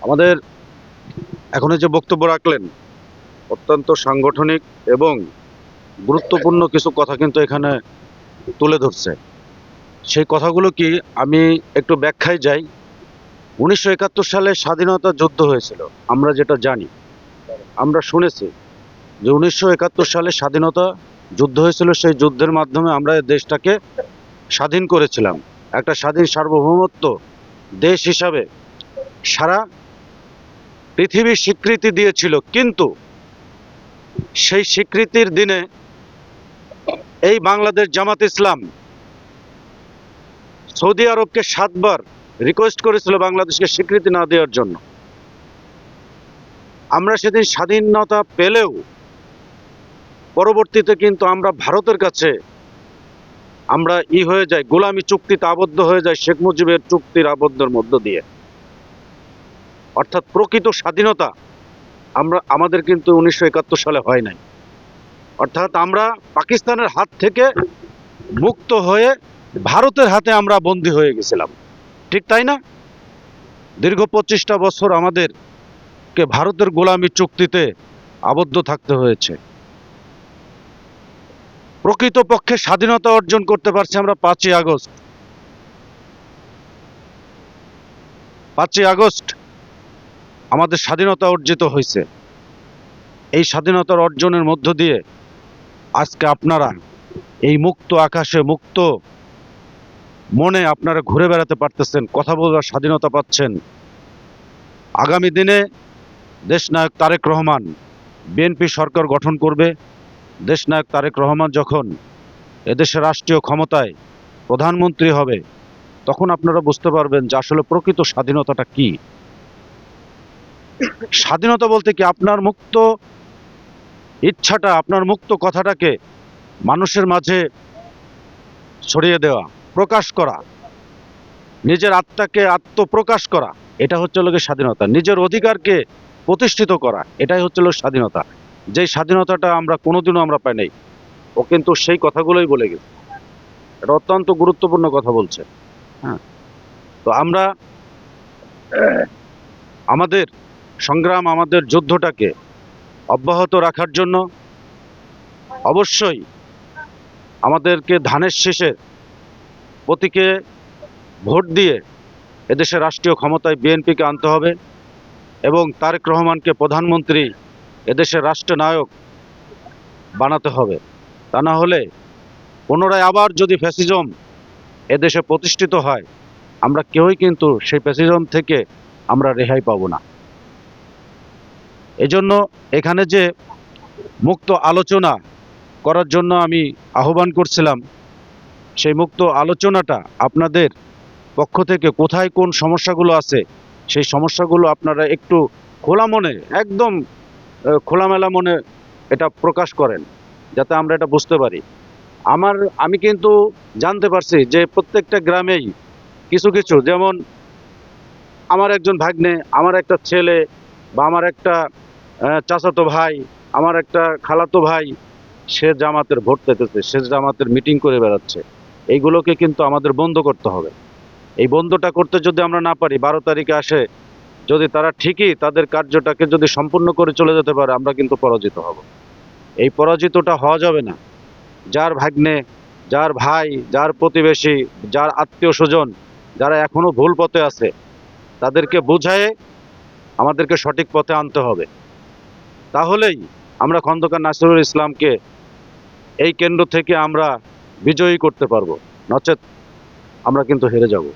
আমাদের এখন যে বক্তব্য রাখলেন অত্যন্ত সাংগঠনিক এবং গুরুত্বপূর্ণ কিছু কথা কিন্তু এখানে তুলে ধরছে। সেই কথাগুলো কি আমি একটু ব্যাখ্যায় যাই। 1971 সালে স্বাধীনতা যুদ্ধ হয়েছিল, আমরা যেটা জানি, আমরা শুনেছি যে 1971 সালে স্বাধীনতা যুদ্ধ হয়েছিল। সেই যুদ্ধের মাধ্যমে আমরা এই দেশটাকে স্বাধীন করেছিলাম, একটা স্বাধীন সার্বভৌমত্ব দেশ হিসাবে সারা পৃথিবী স্বীকৃতি দিয়েছিল। কিন্তু সেই স্বীকৃতির দিনে এই বাংলাদেশ জামাত ইসলাম সৌদি আরবকে 7 বার রিকোয়েস্ট করেছিল বাংলাদেশকে স্বীকৃতি না দেওয়ার জন্য। আমরা সেদিন স্বাধীনতা পেলেও পরবর্তীতে কিন্তু আমরা ভারতের কাছে আমরা হয়ে যাই, গোলামী চুক্তিতে আবদ্ধ হয়ে যায় শেখ মুজিবের চুক্তির আবদ্ধের মধ্য দিয়ে। অর্থাৎ প্রকৃত স্বাধীনতা আমাদের কিন্তু 1971 সালে হয় নাই। অর্থাৎ আমরা পাকিস্তানের হাত থেকে মুক্ত হয়ে ভারতের হাতে আমরা বন্দী হয়ে গেছিলাম, ঠিক তাই না? দীর্ঘ 25টা বছর আমাদেরকে ভারতের গোলামী চুক্তিতে আবদ্ধ থাকতে হয়েছে। প্রকৃতপক্ষে স্বাধীনতা অর্জন করতে পারছি আমরা 5ই আগস্ট। 5ই আগস্ট আমাদের স্বাধীনতা অর্জিত হয়েছে। এই স্বাধীনতার অর্জনের মধ্য দিয়ে আজকে আপনারা এই মুক্ত আকাশে মুক্ত মনে আপনারা ঘুরে বেড়াতে পারতেছেন, কথা বলার স্বাধীনতা পাচ্ছেন। আগামী দিনে দেশনায়ক তারেক রহমান বিএনপি সরকার গঠন করবে। দেশনায়ক তারেক রহমান যখন এদেশের রাষ্ট্রীয় ক্ষমতায় প্রধানমন্ত্রী হবে, তখন আপনারা বুঝতে পারবেন যে আসলে প্রকৃত স্বাধীনতাটা কি। স্বাধীনতা বলতে কি আপনার মুক্ত ইচ্ছাটা, আপনার মুক্ত কথাটাকে মানুষের মাঝে ছড়িয়ে দেওয়া, প্রকাশ করা, নিজের আত্মাকে আত্মপ্রকাশ করা, এটা হচ্ছে লোকের স্বাধীনতা। নিজের অধিকারকে প্রতিষ্ঠিত করা, এটাই হচ্ছে লোক স্বাধীনতা। যেই স্বাধীনতাটা আমরা কোনোদিনও আমরা পাই নাই। ও কিন্তু সেই কথাগুলোই বলে গেছে। এটা অত্যন্ত গুরুত্বপূর্ণ কথা বলছে। হ্যাঁ, তো আমরা আমাদের সংগ্রাম, আমাদের যুদ্ধটাকে অব্যাহত রাখার জন্য অবশ্যই আমাদেরকে ধানের শীষের প্রতীকে ভোট দিয়ে এদেশের রাষ্ট্রীয় ক্ষমতায় বিএনপিকে আনতে হবে এবং তারেক রহমানকে প্রধানমন্ত্রী, এদেশের রাষ্ট্রনায়ক বানাতে হবে। তা না হলে পুনরায় আবার যদি ফ্যাসিজম এদেশে প্রতিষ্ঠিত হয়, আমরা কেউই কিন্তু সেই ফ্যাসিজম থেকে আমরা রেহাই পাবো না। এজন্য এখানে যে মুক্ত আলোচনা করার জন্য আমি আহ্বান করছিলাম, সেই মুক্ত আলোচনাটা আপনাদের পক্ষ থেকে কোথায় কোন সমস্যাগুলো আছে, সেই সমস্যাগুলো আপনারা একটু খোলা মনে, একদম খোলামেলা মনে এটা প্রকাশ করেন, যাতে আমরা এটা বুঝতে পারি। আমি কিন্তু জানতে পারছি যে প্রত্যেকটা গ্রামেই কিছু কিছু, যেমন আমার একজন ভাগ্নে, আমার একটা ছেলে, বা আমার একটা চাচাতো ভাই, আমার একটা খালাতো ভাই, সে জামাতের ভোট পেতেছে, সে জামাতের মিটিং করে বেড়াচ্ছে। এইগুলোকে কিন্তু আমাদের বন্ধ করতে হবে। এই বন্ধটা করতে যদি আমরা না পারি, 12 তারিখে আসে যদি তারা ঠিকই তাদের কার্যটাকে যদি সম্পূর্ণ করে চলে যেতে পারে, আমরা কিন্তু পরাজিত হব। এই পরাজিতটা হওয়া যাবে না। যার ভাগ্নে, যার ভাই, যার প্রতিবেশী, যার আত্মীয় স্বজন যারা এখনো ভুল পথে আছে, তাদেরকে বুঝায়ে আমাদেরকে সঠিক পথে আনতে হবে। তাহলেই আমরা খন্দকার নাসিরুল ইসলামকে এই কেন্দ্র থেকে আমরা বিজয়ী করতে পারবো, নচেত আমরা কিন্তু হেরে যাব।